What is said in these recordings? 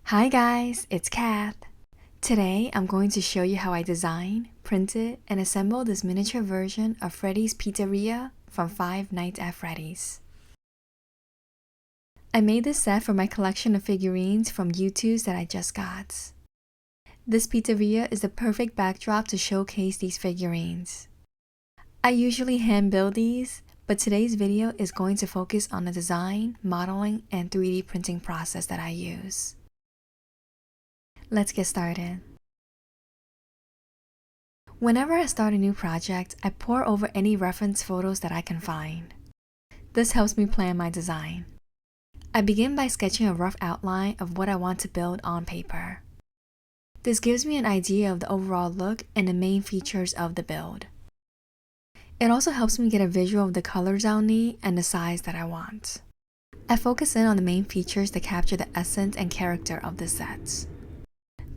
Hi guys, it's Kath. Today I'm going to show you how I design, printed, and assembled this miniature version of Freddy's Pizzeria from Five Nights at Freddy's. I made this set for my collection of figurines from U2s that I just got. This pizzeria is the perfect backdrop to showcase these figurines. I usually hand build these, but today's video is going to focus on the design, modeling, and 3D printing process that I use. Let's get started. Whenever I start a new project, I pore over any reference photos that I can find. This helps me plan my design. I begin by sketching a rough outline of what I want to build on paper. This gives me an idea of the overall look and the main features of the build. It also helps me get a visual of the colors I'll need and the size that I want. I focus in on the main features that capture the essence and character of the set.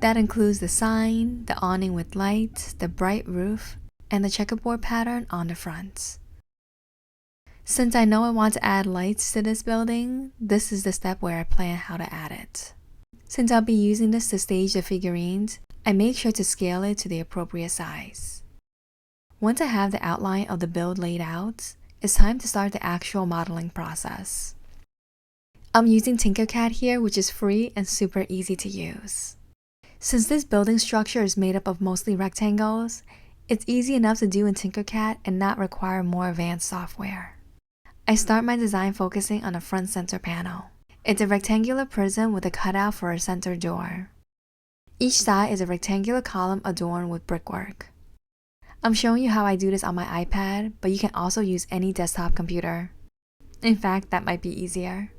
That includes the sign, the awning with lights, the bright roof, and the checkerboard pattern on the front. Since I know I want to add lights to this building, this is the step where I plan how to add it. Since I'll be using this to stage the figurines, I make sure to scale it to the appropriate size. Once I have the outline of the build laid out, it's time to start the actual modeling process. I'm using Tinkercad here, which is free and super easy to use. Since this building structure is made up of mostly rectangles, it's easy enough to do in Tinkercad and not require more advanced software. I start my design focusing on the front center panel. It's a rectangular prism with a cutout for a center door. Each side is a rectangular column adorned with brickwork. I'm showing you how I do this on my iPad, but you can also use any desktop computer. In fact, that might be easier.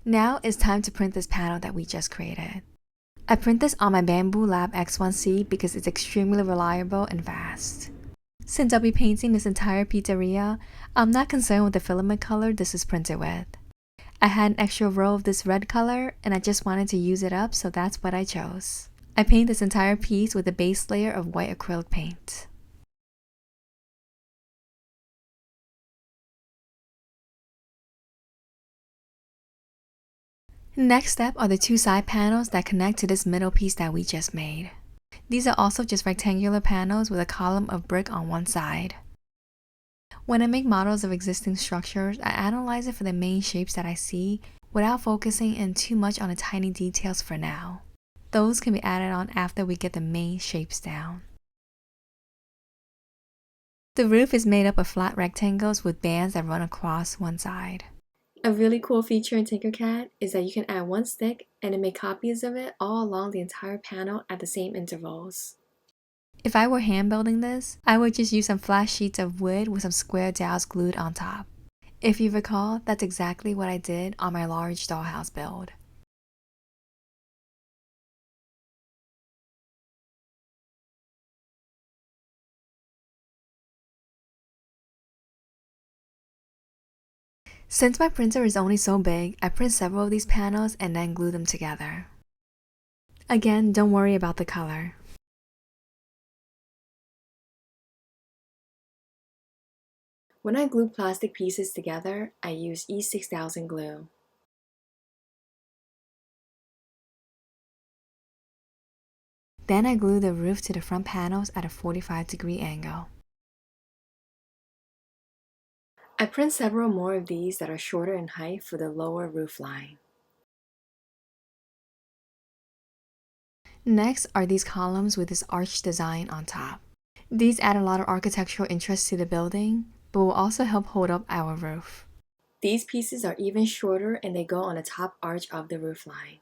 Now it's time to print this panel that we just created. I print this on my Bamboo Lab X1C because it's extremely reliable and fast. Since I'll be painting this entire pizzeria, I'm not concerned with the filament color this is printed with. I had an extra row of this red color and I just wanted to use it up, so that's what I chose. I paint this entire piece with a base layer of white acrylic paint. Next step are the two side panels that connect to this middle piece that we just made. These are also just rectangular panels with a column of brick on one side. When I make models of existing structures, I analyze it for the main shapes that I see without focusing in too much on the tiny details for now. Those can be added on after we get the main shapes down. The roof is made up of flat rectangles with bands that run across one side. A really cool feature in Tinkercad is that you can add one stick and then make copies of it all along the entire panel at the same intervals. If I were hand building this, I would just use some flat sheets of wood with some square dowels glued on top. If you recall, that's exactly what I did on my large dollhouse build. Since my printer is only so big, I print several of these panels and then glue them together. Again, don't worry about the color. When I glue plastic pieces together, I use E6000 glue. Then I glue the roof to the front panels at a 45-degree angle. I print several more of these that are shorter in height for the lower roof line. Next are these columns with this arch design on top. These add a lot of architectural interest to the building, but will also help hold up our roof. These pieces are even shorter and they go on the top arch of the roof line.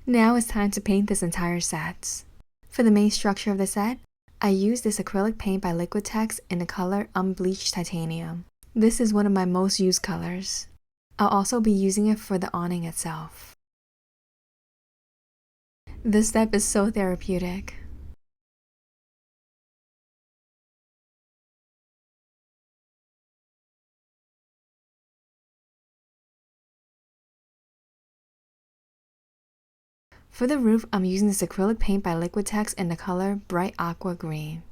Now it's time to paint this entire set. For the main structure of the set, I use this acrylic paint by Liquitex in the color Unbleached Titanium. This is one of my most used colors. I'll also be using it for the awning itself. This step is so therapeutic. For the roof, I'm using this acrylic paint by Liquitex in the color Bright Aqua Green.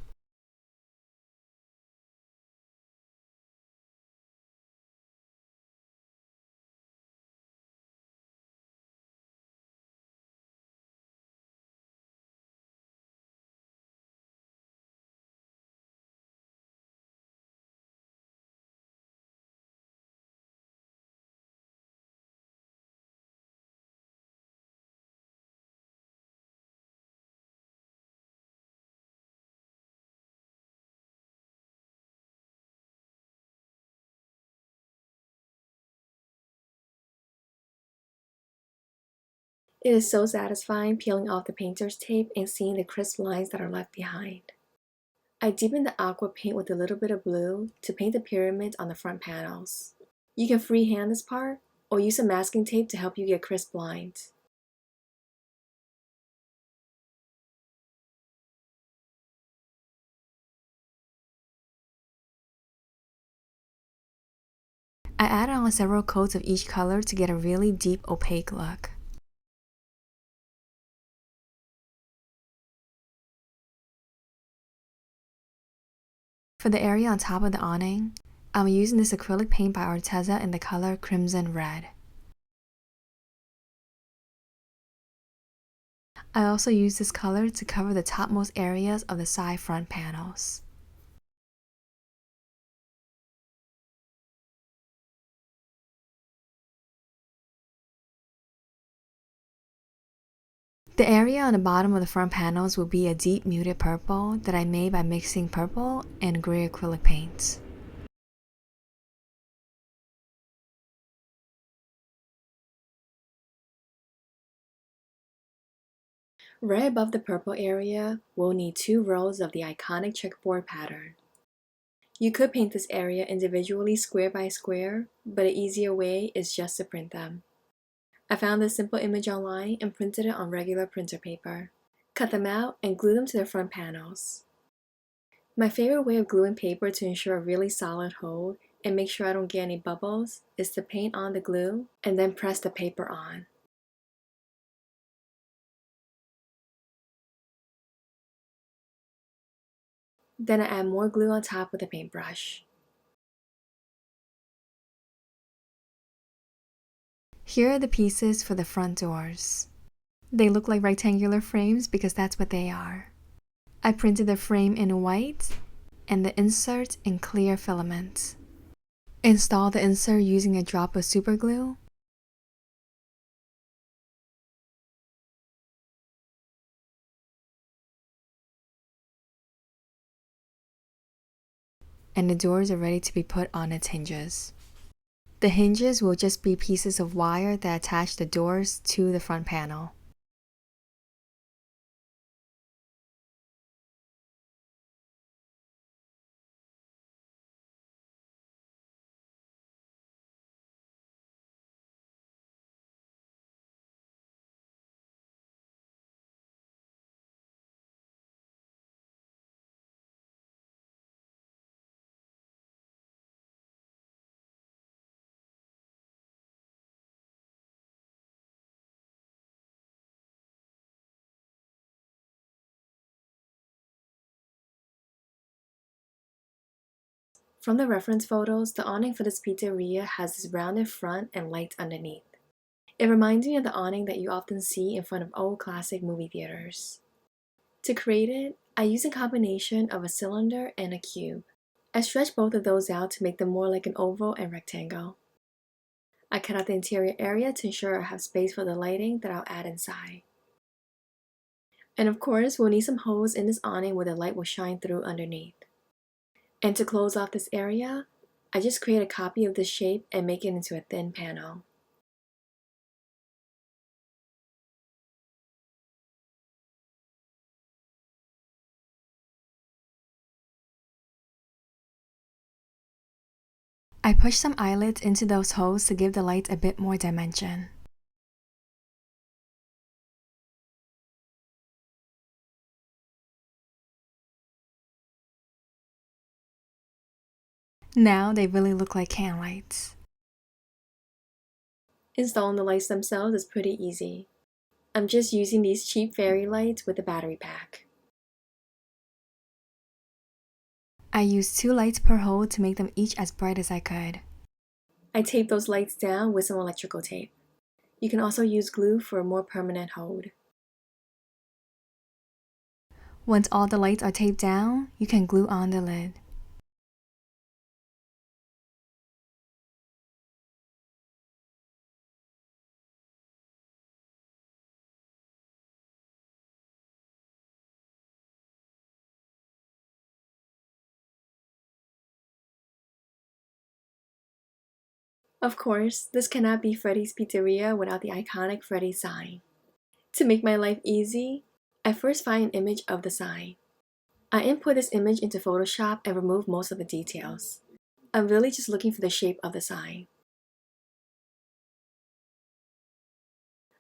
It is so satisfying peeling off the painter's tape and seeing the crisp lines that are left behind. I deepened the aqua paint with a little bit of blue to paint the pyramids on the front panels. You can freehand this part, or use some masking tape to help you get crisp lines. I added on several coats of each color to get a really deep opaque look. For the area on top of the awning, I'm using this acrylic paint by Arteza in the color Crimson Red. I also use this color to cover the topmost areas of the side front panels. The area on the bottom of the front panels will be a deep muted purple that I made by mixing purple and gray acrylic paints. Right above the purple area, we'll need 2 rows of the iconic checkerboard pattern. You could paint this area individually square by square, but an easier way is just to print them. I found this simple image online and printed it on regular printer paper. Cut them out and glue them to the front panels. My favorite way of gluing paper to ensure a really solid hold and make sure I don't get any bubbles is to paint on the glue and then press the paper on. Then I add more glue on top with a paintbrush. Here are the pieces for the front doors. They look like rectangular frames because that's what they are. I printed the frame in white and the insert in clear filament. Install the insert using a drop of super glue. And the doors are ready to be put on its hinges. The hinges will just be pieces of wire that attach the doors to the front panel. From the reference photos, the awning for this pizzeria has this rounded front and lights underneath. It reminds me of the awning that you often see in front of old classic movie theaters. To create it, I use a combination of a cylinder and a cube. I stretch both of those out to make them more like an oval and rectangle. I cut out the interior area to ensure I have space for the lighting that I'll add inside. And of course, we'll need some holes in this awning where the light will shine through underneath. And to close off this area, I just create a copy of this shape and make it into a thin panel. I push some eyelets into those holes to give the lights a bit more dimension. Now they really look like can lights. Installing the lights themselves is pretty easy. I'm just using these cheap fairy lights with a battery pack. I used 2 lights per hole to make them each as bright as I could. I taped those lights down with some electrical tape. You can also use glue for a more permanent hold. Once all the lights are taped down, you can glue on the lid. Of course, this cannot be Freddy's Pizzeria without the iconic Freddy sign. To make my life easy, I first find an image of the sign. I import this image into Photoshop and remove most of the details. I'm really just looking for the shape of the sign.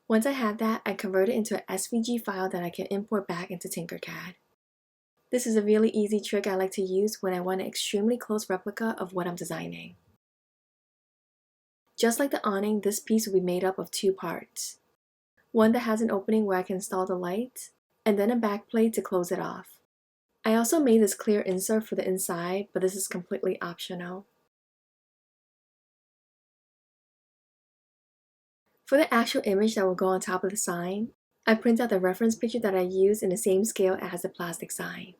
Once I have that, I convert it into an SVG file that I can import back into Tinkercad. This is a really easy trick I like to use when I want an extremely close replica of what I'm designing. Just like the awning, this piece will be made up of two parts. One that has an opening where I can install the light, and then a back plate to close it off. I also made this clear insert for the inside, but this is completely optional. For the actual image that will go on top of the sign, I print out the reference picture that I used in the same scale as the plastic sign.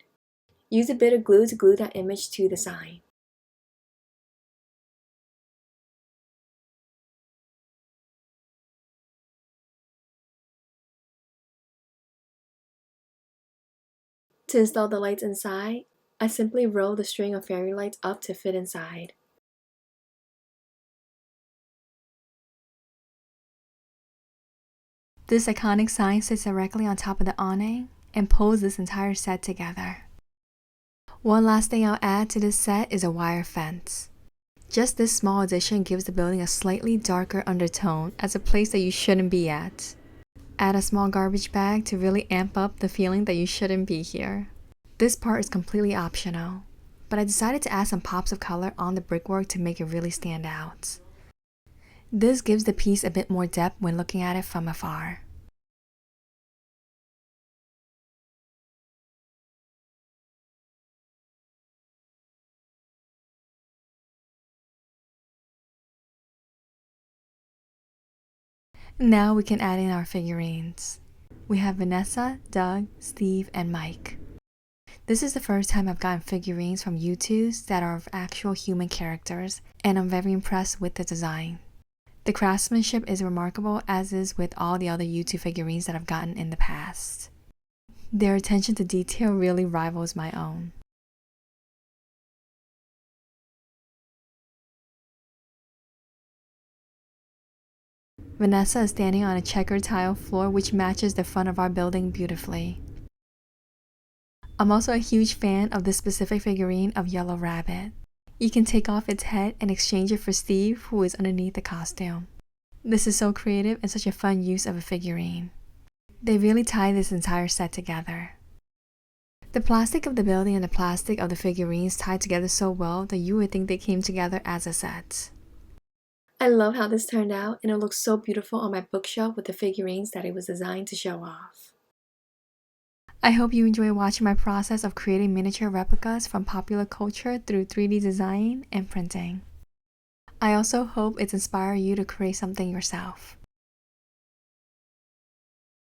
Use a bit of glue to glue that image to the sign. To install the lights inside, I simply roll the string of fairy lights up to fit inside. This iconic sign sits directly on top of the awning and pulls this entire set together. One last thing I'll add to this set is a wire fence. Just this small addition gives the building a slightly darker undertone as a place that you shouldn't be at. Add a small garbage bag to really amp up the feeling that you shouldn't be here. This part is completely optional, but I decided to add some pops of color on the brickwork to make it really stand out. This gives the piece a bit more depth when looking at it from afar. Now we can add in our figurines. We have Vanessa, Doug, Steve, and Mike. This is the first time I've gotten figurines from U2s that are of actual human characters, and I'm very impressed with the design. The craftsmanship is remarkable, as is with all the other U2 figurines that I've gotten in the past. Their attention to detail really rivals my own. Vanessa is standing on a checkered tile floor which matches the front of our building beautifully. I'm also a huge fan of this specific figurine of Yellow Rabbit. You can take off its head and exchange it for Steve, who is underneath the costume. This is so creative and such a fun use of a figurine. They really tie this entire set together. The plastic of the building and the plastic of the figurines tie together so well that you would think they came together as a set. I love how this turned out, and it looks so beautiful on my bookshelf with the figurines that it was designed to show off. I hope you enjoy watching my process of creating miniature replicas from popular culture through 3D design and printing. I also hope it's inspired you to create something yourself.